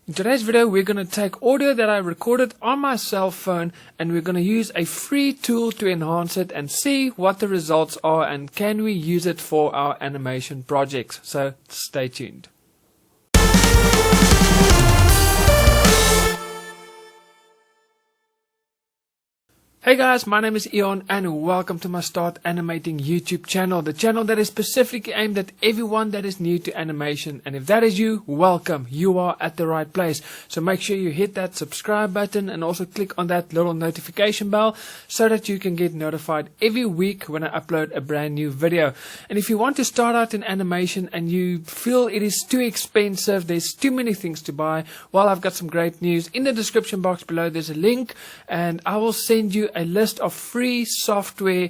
In today's video, we're going to take audio that I recorded on my cell phone and we're going to use a free tool to enhance it and see what the results are and can we use it for our animation projects. So stay tuned. Hey guys, my name is Eon and welcome to my Start Animating YouTube channel, the channel that is specifically aimed at everyone that is new to animation. And if that is you, welcome, you are at the right place. So make sure you hit that subscribe button and also click on that little notification bell so that you can get notified every week when I upload a brand new video. And if you want to start out in animation and you feel it is too expensive, there's too many things to buy, well, I've got some great news. In the description box below there's a link and I will send you a list of free software.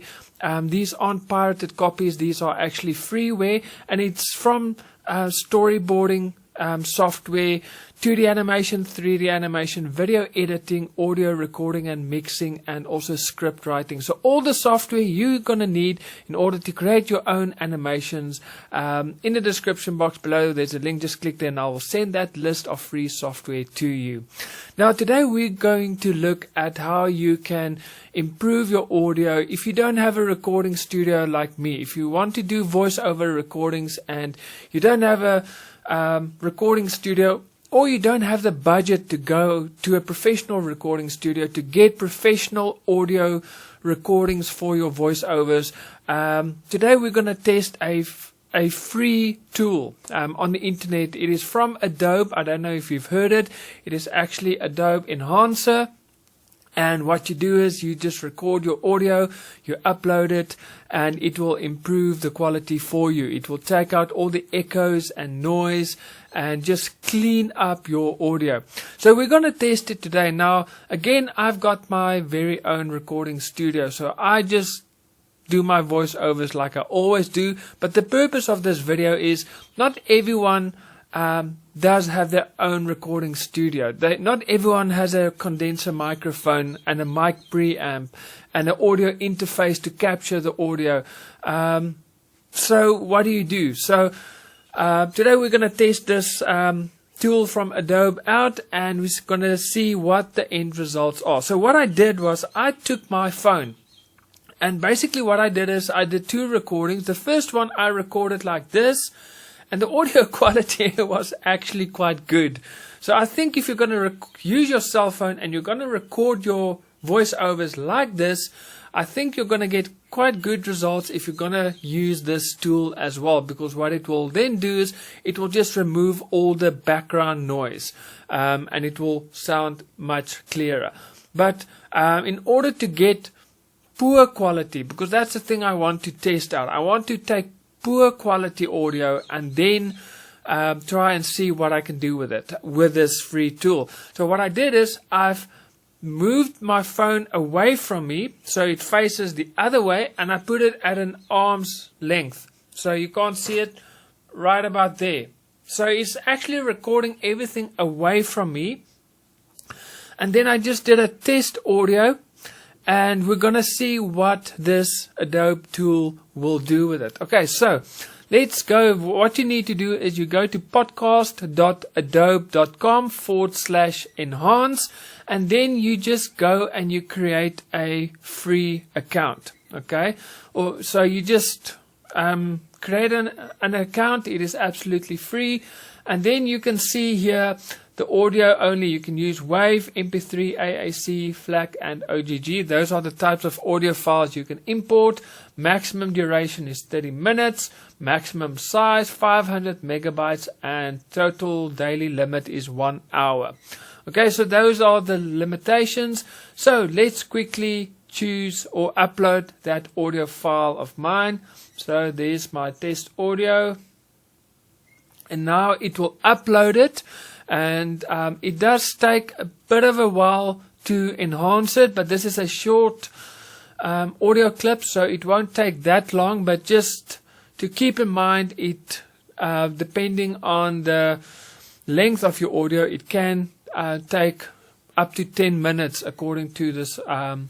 These aren't pirated copies, these are actually freeware, and it's from storyboarding software, 2D animation, 3D animation, video editing, audio recording and mixing, and also script writing. So all the software you're going to need in order to create your own animations. In the description box below there's a link, just click there and I will send that list of free software to you. Now today we're going to look at how you can improve your audio if you don't have a recording studio like me. If you want to do voiceover recordings and you don't have a recording studio, or you don't have the budget to go to a professional recording studio to get professional audio recordings for your voiceovers, today we're going to test a free tool on the internet. It is from Adobe. I don't know if you've heard it. It is actually Adobe Enhancer. And what you do is you just record your audio, you upload it, and it will improve the quality for you. It will take out all the echoes and noise and just clean up your audio. So we're going to test it today. Now, again, I've got my very own recording studio, so I just do my voiceovers like I always do. But the purpose of this video is not everyone does have their own recording studio. Not everyone has a condenser microphone and a mic preamp and an audio interface to capture the audio. So what do you do? So today we're going to test this tool from Adobe out and we're going to see what the end results are. So what I did was I took my phone and basically what I did is I did two recordings. The first one I recorded like this, and the audio quality was actually quite good. So I think if you're going to use your cell phone and you're going to record your voiceovers like this, I think you're going to get quite good results if you're going to use this tool as well, because what it will then do is it will just remove all the background noise and it will sound much clearer. But in order to get poor quality, because that's the thing I want to test out, I want to take poor quality audio and then try and see what I can do with it with this free tool. So what I did is I've moved my phone away from me so it faces the other way and I put it at an arm's length so you can't see it, right about there. So it's actually recording everything away from me, and then I just did a test audio and we're going to see what this Adobe tool will do with it. Okay, so let's go. What you need to do is you go to podcast.adobe.com/enhance and then you just go and you create a free account. Okay, so you just create an account. It is absolutely free, and then you can see here the audio only. You can use WAV, MP3, AAC, FLAC, and OGG. Those are the types of audio files you can import. Maximum duration is 30 minutes. Maximum size 500 megabytes, and total daily limit is 1 hour. Okay, so those are the limitations. So let's quickly choose or upload that audio file of mine. So there's my test audio, and now it will upload it. And it does take a bit of a while to enhance it, but this is a short audio clip, so it won't take that long. But just to keep in mind, it depending on the length of your audio, it can take up to 10 minutes according to this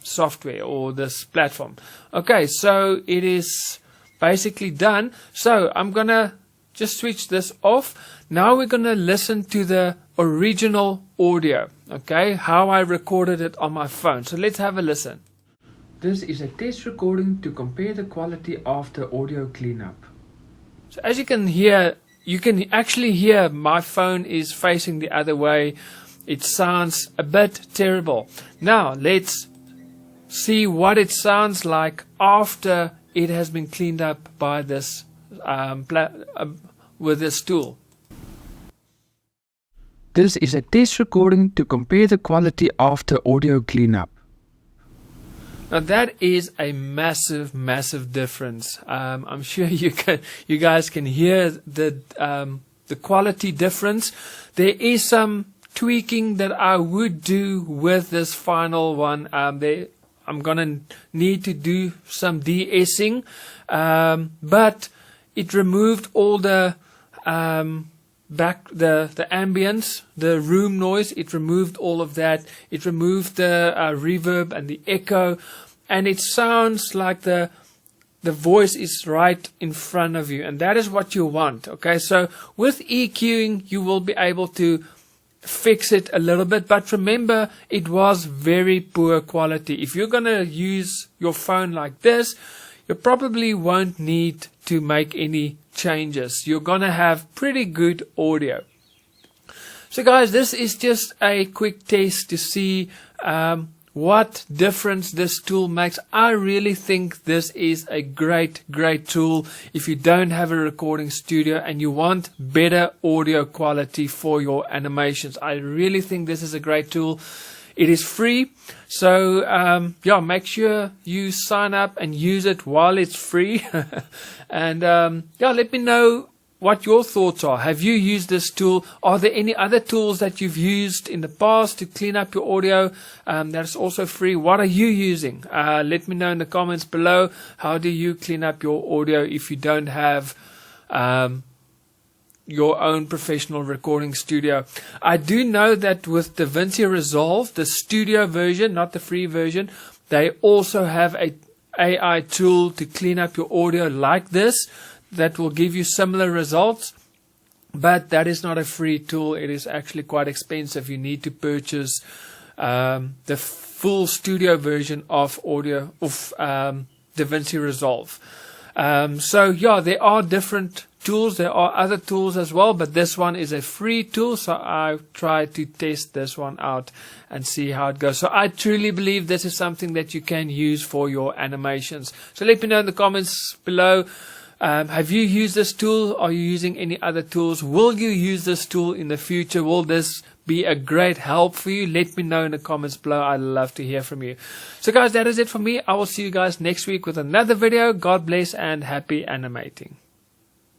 software or this platform. Okay, so it is basically done. So I'm gonna just switch this off. Now we're going to listen to the original audio, okay, how I recorded it on my phone. So let's have a listen. This is a test recording to compare the quality after audio cleanup. So as you can hear, you can actually hear my phone is facing the other way. It sounds a bit terrible. Now let's see what it sounds like after it has been cleaned up by this with this tool. This is a test recording to compare the quality after audio cleanup. Now that is a massive difference. I'm sure you guys can hear the quality difference. There is some tweaking that I would do with this final one. I'm gonna need to do some de-essing, but it removed all the the ambience, the room noise. It removed all of that. It removed the reverb and the echo, and it sounds like the voice is right in front of you, and that is what you want. Okay, so with EQing you will be able to fix it a little bit, but remember, it was very poor quality. If you're gonna use your phone like this, you probably won't need to make any changes. You're gonna have pretty good audio. So guys, this is just a quick test to see what difference this tool makes. I really think this is a great tool if you don't have a recording studio and you want better audio quality for your animations. I really think this is a great tool. It is free, so yeah, make sure you sign up and use it while it's free. And yeah, let me know what your thoughts are. Have you used this tool? Are there any other tools that you've used in the past to clean up your audio that's also free? What are you using? Let me know in the comments below. How do you clean up your audio if you don't have your own professional recording studio? I do know that with DaVinci Resolve, the studio version, not the free version, they also have a AI tool to clean up your audio like this that will give you similar results, but that is not a free tool. It is actually quite expensive. You need to purchase the full studio version of DaVinci Resolve. So yeah, there are different tools. There are other tools as well, but this one is a free tool, so I tried to test this one out and see how it goes. So I truly believe this is something that you can use for your animations. So let me know in the comments below. Have you used this tool? Are you using any other tools? Will you use this tool in the future? Will this be a great help for you? Let me know in the comments below. I'd love to hear from you. So guys, that is it for me. I will see you guys next week with another video. God bless and happy animating.